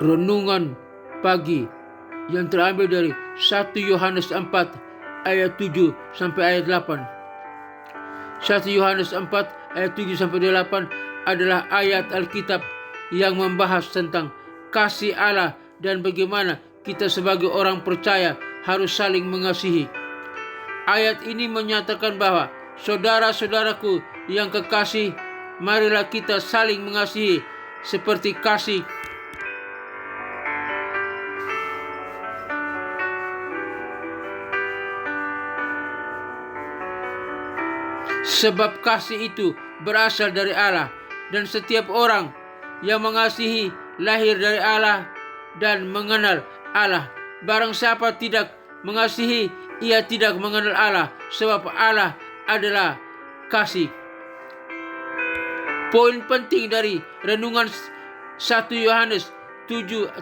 renungan pagi yang terambil dari 1 Yohanes 4 ayat 7 sampai ayat 8. 1 Yohanes 4 ayat 7 sampai 8 adalah ayat Alkitab yang membahas tentang kasih Allah dan bagaimana kita sebagai orang percaya harus saling mengasihi. Ayat ini menyatakan bahwa saudara-saudaraku yang kekasih, marilah kita saling mengasihi seperti kasih sebab kasih itu berasal dari Allah, dan setiap orang yang mengasihi lahir dari Allah dan mengenal Allah. Barang siapa tidak mengasihi, ia tidak mengenal Allah, sebab Allah adalah kasih. Poin penting dari renungan 1 Yohanes 4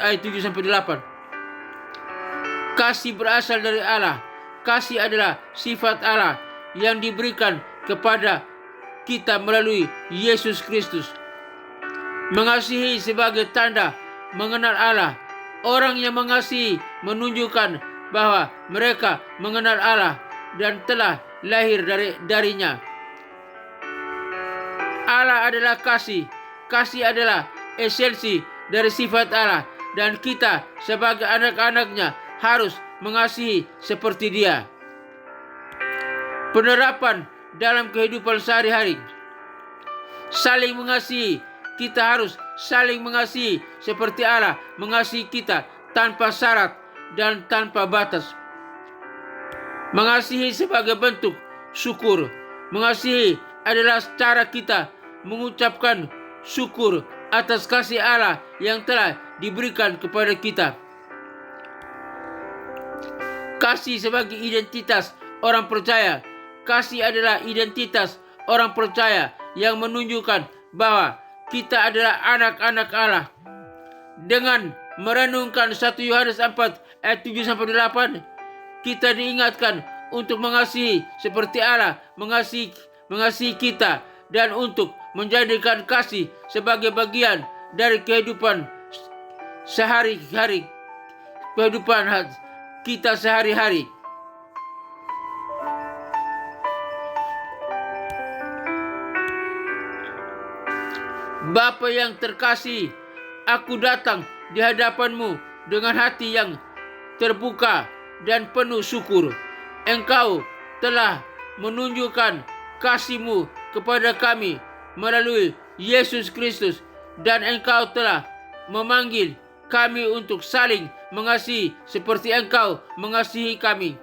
ayat 7 sampai 8. Kasih berasal dari Allah. Kasih adalah sifat Allah yang diberikan kepada kita melalui Yesus Kristus. Mengasihi sebagai tanda mengenal Allah. Orang yang mengasihi menunjukkan bahwa mereka mengenal Allah dan telah lahir darinya. Allah adalah kasih. Kasih adalah esensi dari sifat Allah, dan kita sebagai anak-anaknya harus mengasihi seperti Dia. Penerapan dalam kehidupan sehari-hari. Saling mengasihi. Kita harus saling mengasihi seperti Allah mengasihi kita tanpa syarat dan tanpa batas. Mengasihi sebagai bentuk syukur. Mengasihi adalah cara kita mengucapkan syukur atas kasih Allah yang telah diberikan kepada kita. Kasih sebagai identitas orang percaya. Kasih adalah identitas orang percaya yang menunjukkan bahwa kita adalah anak-anak Allah. Dengan merenungkan 1 Yohanes 4 ayat 7 sampai 8, kita diingatkan untuk mengasihi seperti Allah mengasihi kita, dan untuk menjadikan kasih sebagai bagian dari kehidupan sehari-hari, kehidupan kita sehari-hari. Bapa yang terkasih, aku datang di hadapanmu dengan hati yang terbuka dan penuh syukur. Engkau telah menunjukkan kasih-Mu kepada kami melalui Yesus Kristus, dan Engkau telah memanggil kami untuk saling mengasihi seperti Engkau mengasihi kami.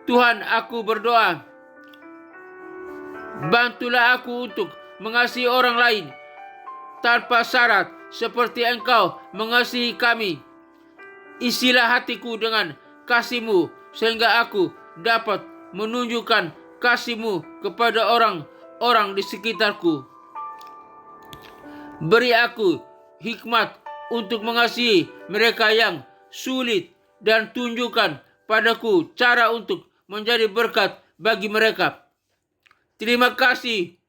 Tuhan, aku berdoa, bantulah aku untuk mengasihi orang lain tanpa syarat seperti Engkau mengasihi kami. Isilah hatiku dengan kasih-Mu sehingga aku dapat menunjukkan kasih-Mu kepada orang-orang di sekitarku. Beri aku hikmat untuk mengasihi mereka yang sulit, dan tunjukkan padaku cara untuk menjadi berkat bagi mereka. Terima kasih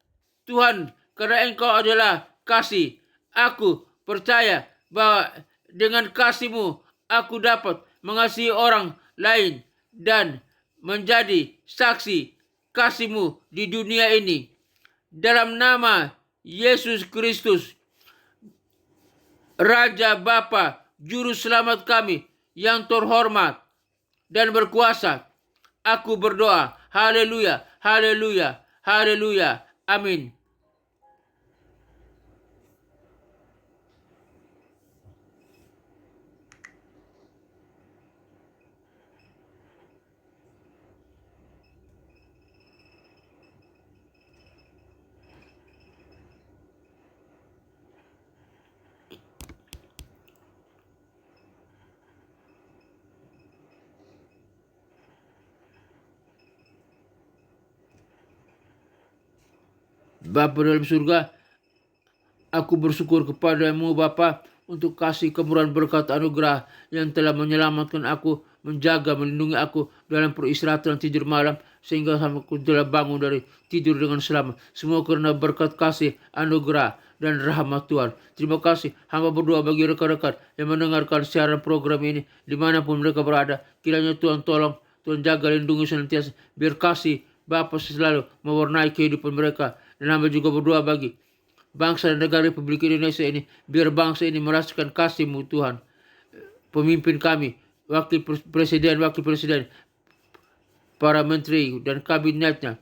Tuhan, karena Engkau adalah kasih. Aku percaya bahwa dengan kasih-Mu aku dapat mengasihi orang lain dan menjadi saksi kasih-Mu di dunia ini. Dalam nama Yesus Kristus, Raja Bapa, Juru Selamat kami yang terhormat dan berkuasa, aku berdoa. Haleluya, haleluya, haleluya. Amin. Bapa dalam surga, aku bersyukur kepadamu Bapa untuk kasih kemurahan berkat anugerah yang telah menyelamatkan aku, menjaga, melindungi aku dalam peristirahatan tidur malam, sehingga aku telah bangun dari tidur dengan selamat. Semua karena berkat kasih anugerah dan rahmat Tuhan. Terima kasih, hamba berdoa bagi rekan-rekan yang mendengarkan siaran program ini dimanapun mereka berada. Kiranya Tuhan tolong, Tuhan jaga, lindungi senantiasa, biar kasih Bapa selalu mewarnai kehidupan mereka. Dan hamba juga berdoa bagi bangsa dan negara Republik Indonesia ini, biar bangsa ini merasakan kasih-Mu Tuhan. Pemimpin kami, wakil presiden, para menteri dan kabinetnya,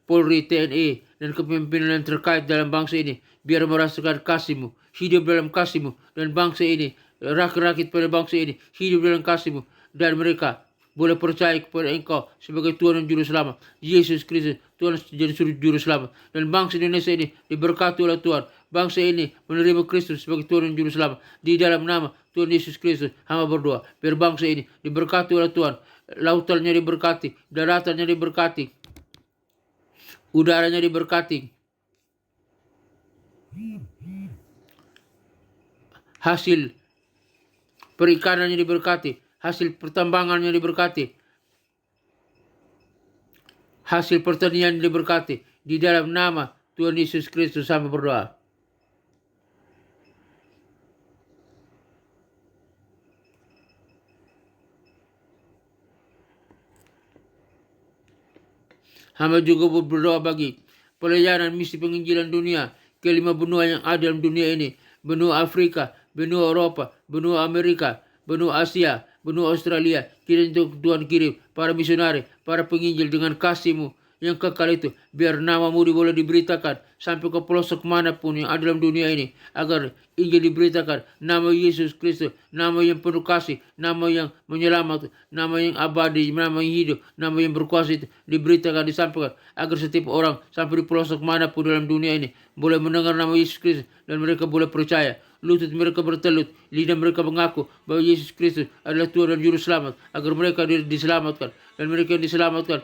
Polri, TNI, dan kepemimpinan yang terkait dalam bangsa ini, biar merasakan kasih-Mu, hidup dalam kasih-Mu, dan bangsa ini, rakyat pada bangsa ini, hidup dalam kasih-Mu, dan mereka boleh percaya kepada Engkau sebagai Tuhan dan Juru Selamat, Yesus Kristus, Tuhan dan Juru Selamat. Dan bangsa Indonesia ini diberkati oleh Tuhan. Bangsa ini menerima Kristus sebagai Tuhan dan Juru Selamat. Di dalam nama Tuhan Yesus Kristus, hamba berdoa, biar bangsa ini diberkati oleh Tuhan. Lautannya diberkati, daratannya diberkati, udaranya diberkati, hasil perikanannya diberkati, hasil pertambangannya diberkati, hasil pertanian diberkati. Di dalam nama Tuhan Yesus Kristus hamba berdoa. Hamba juga berdoa bagi pelayanan misi penginjilan dunia ke 5 benua yang ada dalam dunia ini. Benua Afrika, benua Eropa, benua Amerika, benua Asia, benua Australia. Kiranya Tuhan kirim para misionari, para penginjil dengan kasih-Mu yang kekal itu. Biar nama-Mu boleh diberitakan sampai ke pelosok manapun yang ada dalam dunia ini. Agar Injil diberitakan. Nama Yesus Kristus, nama yang penuh kasih, nama yang menyelamat, nama yang abadi, nama yang hidup, nama yang berkuasa itu diberitakan, disampaikan. Agar setiap orang sampai di pelosok manapun dalam dunia ini boleh mendengar nama Yesus Kristus dan mereka boleh percaya. Lutut mereka bertelut, lidah mereka mengaku bahwa Yesus Kristus adalah Tuhan dan Juru Selamat, agar mereka diselamatkan. Dan mereka yang diselamatkan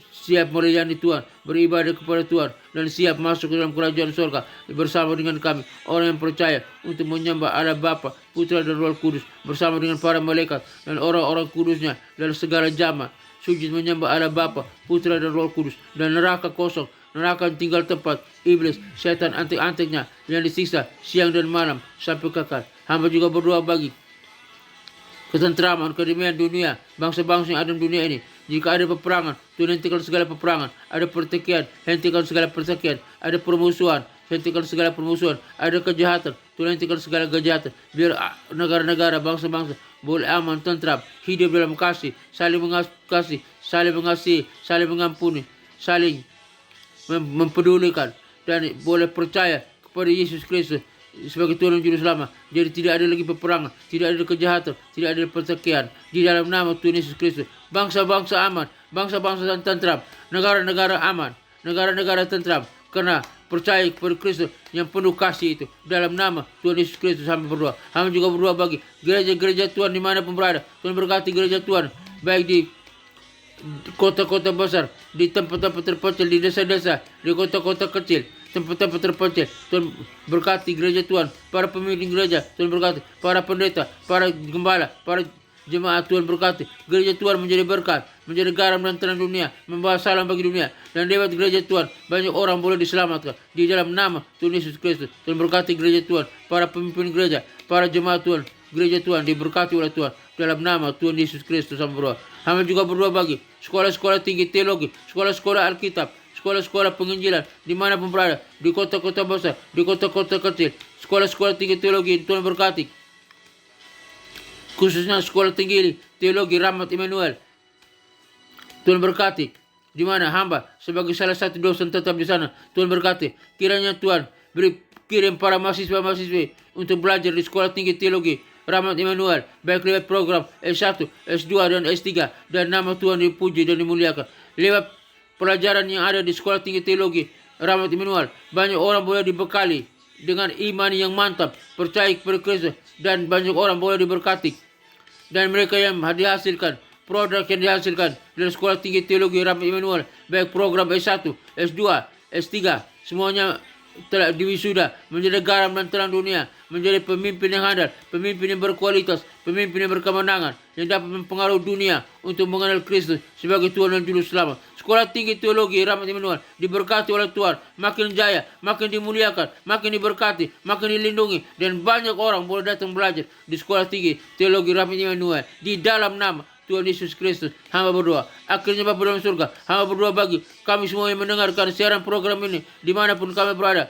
siap melayani Tuhan, beribadah kepada Tuhan, dan siap masuk ke dalam kerajaan surga bersama dengan kami, orang yang percaya untuk menyembah Allah Bapa, Putra dan Roh Kudus, bersama dengan para malaikat dan orang-orang kudusnya dalam segala zaman. Sujud menyembah Allah Bapa, Putra dan Roh Kudus, dan neraka kosong, neraka tinggal tempat iblis, setan antik-antiknya yang disiksa siang dan malam sampai kekal. Hamba juga berdoa bagi ketentraman, kedamaian dunia, bangsa-bangsa yang ada di dunia ini. Jika ada peperangan, Tuhan hentikan segala peperangan. Ada pertikaian, hentikan segala pertikaian. Ada permusuhan, hentikan segala permusuhan. Ada kejahatan, Tuhan hentikan segala kejahatan. Biar negara-negara, bangsa-bangsa boleh aman, tentram, hidup dalam kasih, saling mengasihi, saling mengampuni, saling mempedulikan, dan boleh percaya kepada Yesus Kristus sebagai Tuhan dan Juru Selamat. Jadi tidak ada lagi peperangan, tidak ada kejahatan, tidak ada pertikaian. Di dalam nama Tuhan Yesus Kristus, bangsa-bangsa aman, bangsa-bangsa tentram, negara-negara aman, negara-negara tentram, karena percaya kepada Kristus yang penuh kasih itu. Dalam nama Tuhan Yesus Kristus hamba berdoa. Hamba juga berdoa bagi gereja-gereja Tuhan dimanapun berada. Tuhan berkati gereja Tuhan, baik di kota-kota besar, di tempat-tempat terpencil, di desa-desa, di kota-kota kecil, tempat-tempat terpencil. Tuhan berkati gereja Tuhan, para pemimpin gereja Tuhan berkati, para pendeta, para gembala, para jemaat Tuhan berkati. Gereja Tuhan menjadi berkat, menjadi garam dan terang dunia, membawa salam bagi dunia. Dan lewat gereja Tuhan banyak orang boleh diselamatkan. Di dalam nama Tuhan Yesus Kristus, Tuhan berkati gereja Tuhan, para pemimpin gereja, para jemaat Tuhan, gereja Tuhan diberkati oleh Tuhan. Dalam nama Tuhan Yesus Kristus hamba berdoa. Hamba juga berdoa bagi sekolah-sekolah tinggi teologi, sekolah-sekolah Alkitab, sekolah-sekolah penginjilan dimanapun berada, di kota-kota besar, di kota-kota kecil, sekolah-sekolah tinggi teologi Tuhan berkati. Khususnya sekolah tinggi teologi Rahmat Immanuel, Tuhan berkati. Di mana hamba sebagai salah satu dosen tetap di sana, Tuhan berkati. Kiranya Tuhan kirim para mahasiswa-mahasiswi untuk belajar di sekolah tinggi teologi Rahmat Immanuel, baik lewat program S1, S2 dan S3, dan nama Tuhan dipuji dan dimuliakan. Lewat pelajaran yang ada di sekolah tinggi teologi Rahmat Immanuel, banyak orang boleh dibekali dengan iman yang mantap, percaya kepada Kristus, dan banyak orang boleh diberkati. Dan mereka yang dihasilkan, produk yang dihasilkan dari sekolah tinggi teologi Rahmat Immanuel, baik program S1, S2, S3, semuanya telah diwisuda menjadi garam dan terang dunia, menjadi pemimpin yang handal, pemimpin yang berkualitas, pemimpin yang berkemenangan, yang dapat mempengaruhi dunia untuk mengenal Kristus sebagai Tuhan dan Juru Selamat. Sekolah Tinggi Teologi Rahmat Immanuel diberkati oleh Tuhan, makin jaya, makin dimuliakan, makin diberkati, makin dilindungi, dan banyak orang boleh datang belajar di Sekolah Tinggi Teologi Rahmat Immanuel di dalam nama Tuhan Yesus Kristus. Hamba berdoa, akhirnya Bapa dalam surga, hamba berdoa bagi kami semua yang mendengarkan siaran program ini dimanapun kami berada.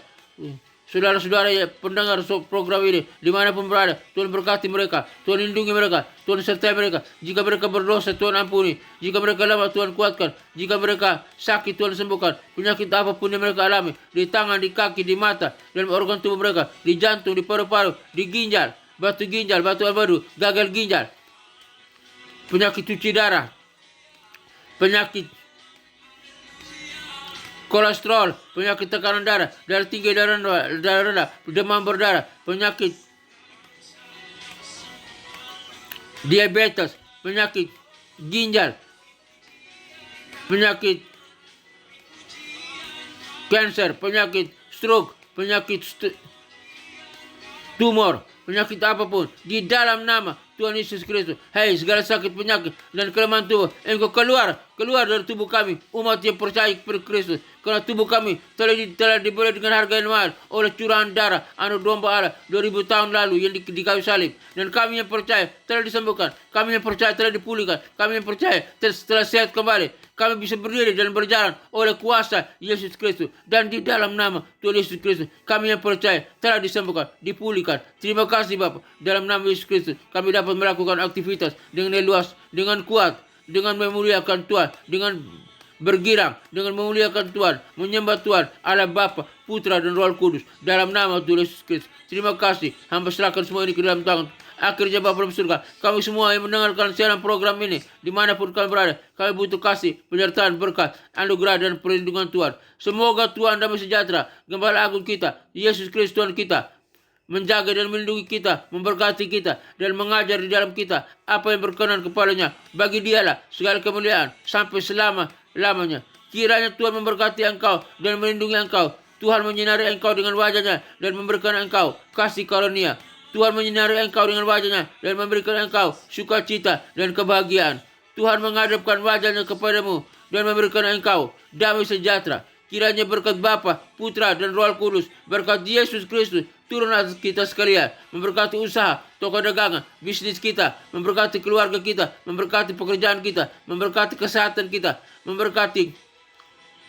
Saudara-saudara yang pendengar program ini dimanapun berada, Tuhan berkati mereka, Tuhan lindungi mereka, Tuhan sertai mereka. Jika mereka berdosa, Tuhan ampuni. Jika mereka lemah, Tuhan kuatkan. Jika mereka sakit, Tuhan sembuhkan. Penyakit apapun yang mereka alami, di tangan, di kaki, di mata, dalam organ tubuh mereka, di jantung, di paru-paru, di ginjal, batu empedu, gagal ginjal, penyakit cuci darah, penyakit kolesterol, penyakit tekanan darah, darah tinggi, darah rendah, demam berdarah, penyakit diabetes, penyakit ginjal, penyakit kanker, penyakit stroke, penyakit tumor, penyakit apapun, di dalam nama Tuhan Yesus Kristus. Hei, segala sakit, penyakit, dan kelemahan tubuh, engkau keluar dari tubuh kami, umat yang percaya kepada Kristus. Karena tubuh kami telah dibeli dengan harga yang mahal oleh curahan darah anak domba Allah 2000 tahun lalu yang di kayu salib. Dan kami yang percaya telah disembuhkan, kami yang percaya telah dipulihkan, kami yang percaya telah sehat kembali. Kami bisa berdiri dan berjalan oleh kuasa Yesus Kristus. Dan di dalam nama Tuhan Yesus Kristus, kami yang percaya telah disembuhkan, dipulihkan. Terima kasih Bapa. Dalam nama Yesus Kristus, kami dapat melakukan aktivitas dengan luas, dengan kuat, dengan memuliakan Tuhan, dengan bergirang, dengan memuliakan Tuhan, menyembah Tuhan, Allah Bapa, Putra, dan Roh Kudus. Dalam nama Tuhan Yesus Kristus. Terima kasih. Hamba serahkan semua ini ke dalam tangan. Akhirnya Bapa dalam surga, kami semua yang mendengarkan siaran program ini, dimanapun kami berada, kami butuh kasih, penyertaan, berkat, anugerah, dan perlindungan Tuhan. Semoga Tuhan damai sejahtera, Gembala Agung kita, Yesus Kristus Tuhan kita, menjaga dan melindungi kita, memberkati kita, dan mengajar di dalam kita apa yang berkenan kepadanya. Bagi Dialah segala kemuliaan sampai selama-lamanya. Kiranya Tuhan memberkati engkau dan melindungi engkau. Tuhan menyinari engkau dengan wajahnya dan memberikan engkau kasih karunia. Tuhan menyinari engkau dengan wajahnya dan memberikan engkau sukacita dan kebahagiaan. Tuhan menghadapkan wajahnya kepadamu dan memberikan engkau damai sejahtera. Kiranya berkat Bapa, Putra, dan Roh Kudus, berkat Yesus Kristus turun atas kita sekalian, memberkati usaha, toko dagangan, bisnis kita, memberkati keluarga kita, memberkati pekerjaan kita, memberkati kesehatan kita, memberkati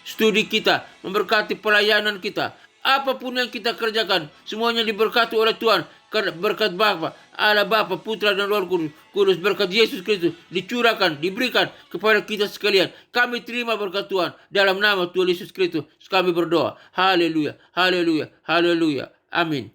studi kita, memberkati pelayanan kita. Apapun yang kita kerjakan, semuanya diberkati oleh Tuhan. Berkat Bapa, Allah Bapa, Putra, dan Roh Kudus, berkat Yesus Kristus dicurahkan, diberikan kepada kita sekalian. Kami terima berkat Tuhan dalam nama Tuhan Yesus Kristus. Kami berdoa. Haleluya, haleluya, haleluya. Amin.